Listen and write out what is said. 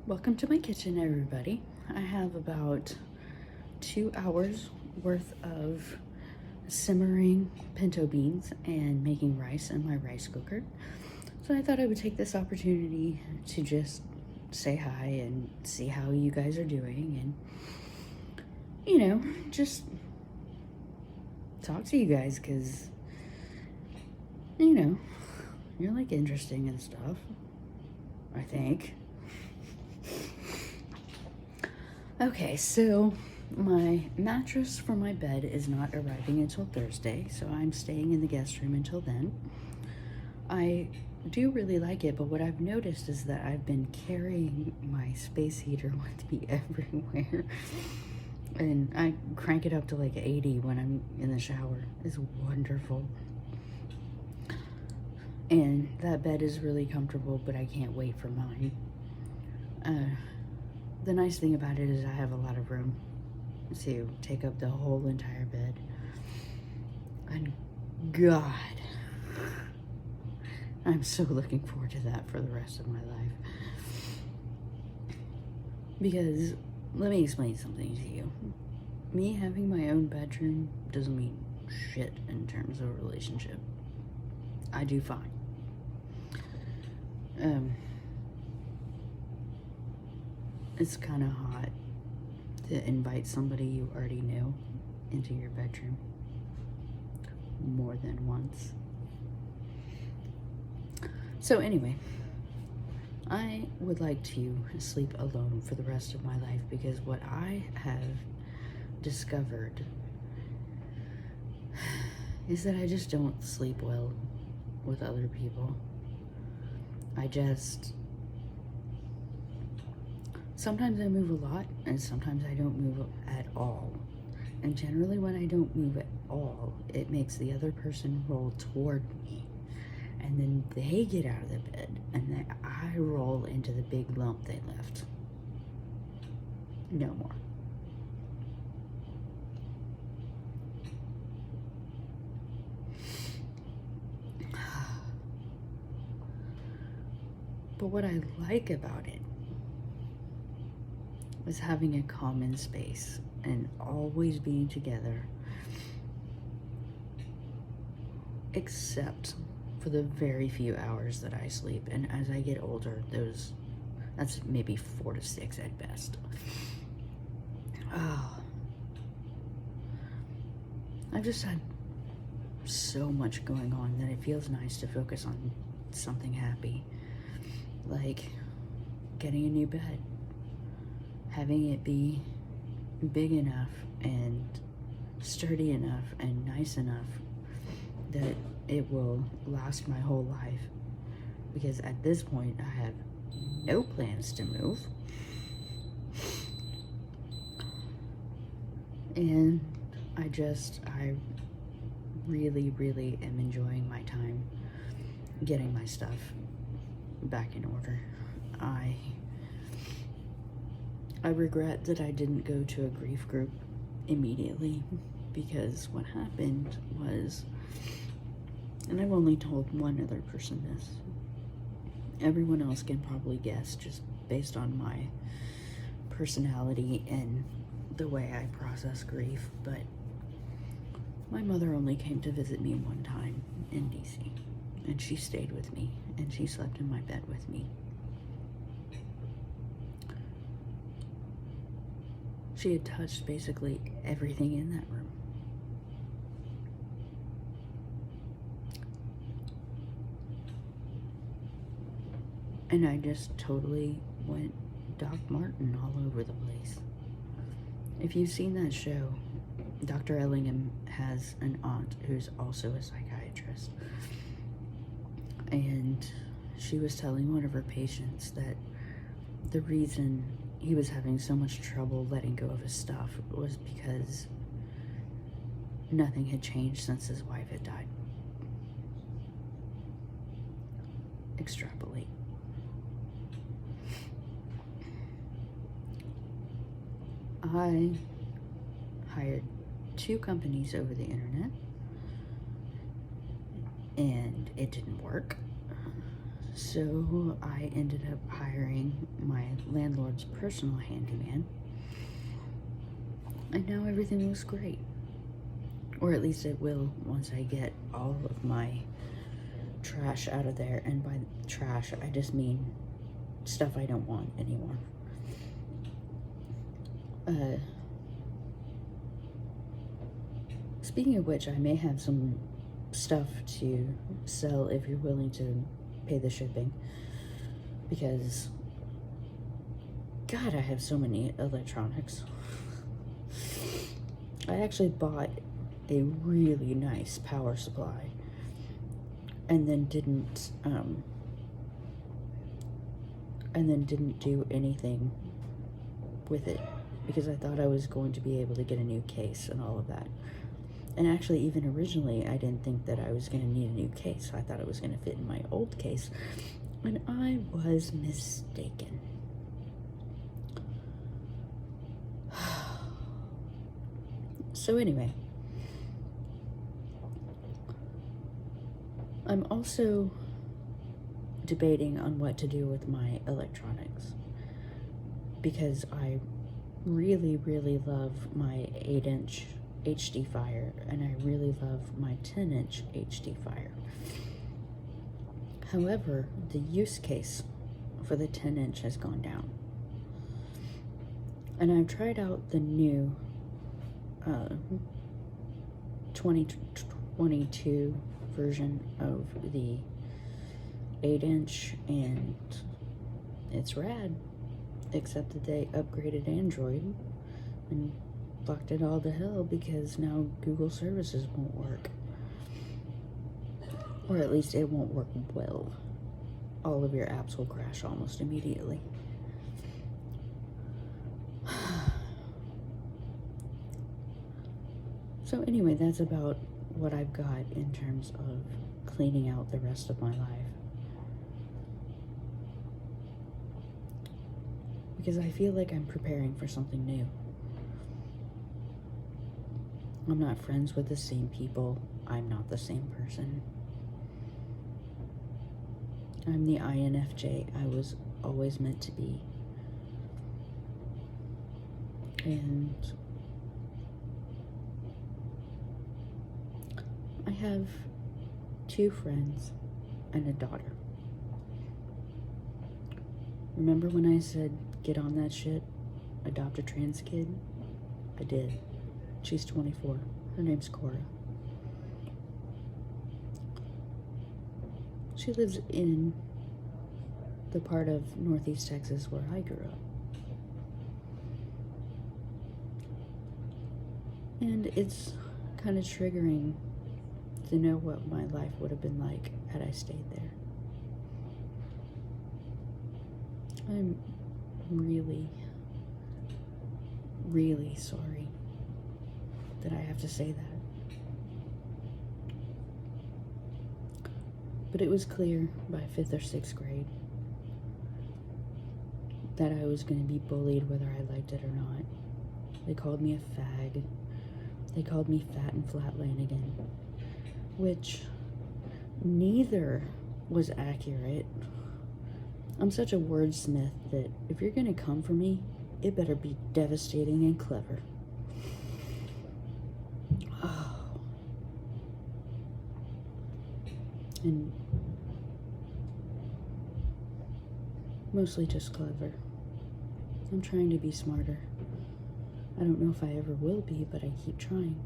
Welcome to my kitchen, everybody. I have about 2 hours worth of simmering pinto beans and making rice in my rice cooker. So I thought I would take this opportunity to just say hi and see how you guys are doing and, just talk to you guys because, you're like interesting and stuff, I think. Okay, so my mattress for my bed is not arriving until Thursday, so I'm staying in the guest room until then. I do really like it, but what I've noticed is that I've been carrying my space heater with me everywhere. And I crank it up to like 80 when I'm in the shower. It's wonderful. And that bed is really comfortable, but I can't wait for mine. The nice thing about it is I have a lot of room to take up the whole entire bed. And God, I'm so looking forward to that for the rest of my life. Because, let me explain something to you. Me having my own bedroom doesn't mean shit in terms of a relationship. I do fine. It's kind of hot to invite somebody you already know into your bedroom more than once. So anyway, I would like to sleep alone for the rest of my life because what I have discovered is that I just don't sleep well with other people. Sometimes I move a lot, and sometimes I don't move at all. And generally when I don't move at all, it makes the other person roll toward me. And then they get out of the bed, and then I roll into the big lump they left. No more. But what I like about it is having a common space and always being together, except for the very few hours that I sleep. And as I get older, that's maybe 4 to 6 at best. Oh, I've just had so much going on that it feels nice to focus on something happy, like getting a new bed, having it be big enough and sturdy enough and nice enough that it will last my whole life. Because at this point, I have no plans to move. And I really, really am enjoying my time getting my stuff back in order. I regret that I didn't go to a grief group immediately, because what happened was, and I've only told one other person this, everyone else can probably guess just based on my personality and the way I process grief, but my mother only came to visit me one time in DC, and she stayed with me, and she slept in my bed with me. She had touched basically everything in that room. And I just totally went Doc Martin all over the place. If you've seen that show, Dr. Ellingham has an aunt who's also a psychiatrist. And she was telling one of her patients that the reason he was having so much trouble letting go of his stuff was because nothing had changed since his wife had died. Extrapolate. I hired 2 companies over the internet, and it didn't work. So I ended up hiring my landlord's personal handyman. And now everything looks great. Or at least it will once I get all of my trash out of there. And by trash, I just mean stuff I don't want anymore. Speaking of which, I may have some stuff to sell if you're willing to pay the shipping. Because, God, I have so many electronics. I actually bought a really nice power supply and then didn't do anything with it because I thought I was going to be able to get a new case and all of that. And actually, even originally, I didn't think that I was going to need a new case. I thought it was going to fit in my old case, and I was mistaken. So anyway, I'm also debating on what to do with my electronics because I really, really love my 8-inch HD Fire and I really love my 10-inch HD Fire. However, the use case for the 10-inch has gone down. And I've tried out the new 2022 version of the 8-inch, and it's rad, except that they upgraded Android and fucked it all to hell because now Google services won't work. Or at least it won't work well. All of your apps will crash almost immediately. So anyway, that's about what I've got in terms of cleaning out the rest of my life. Because I feel like I'm preparing for something new. I'm not friends with the same people. I'm not the same person. I'm the INFJ I was always meant to be. And I have 2 friends and a daughter. Remember when I said, get on that shit, adopt a trans kid? I did. She's 24. Her name's Cora. She lives in the part of Northeast Texas where I grew up. And it's kind of triggering to know what my life would have been like had I stayed there. I'm really, really sorry that I have to say that. But it was clear by 5th or 6th grade that I was going to be bullied whether I liked it or not. They called me a fag. They called me fat and flatlandigan, which neither was accurate. I'm such a wordsmith that if you're going to come for me, it better be devastating and clever. Oh. And mostly just clever. I'm trying to be smarter. I don't know if I ever will be, but I keep trying.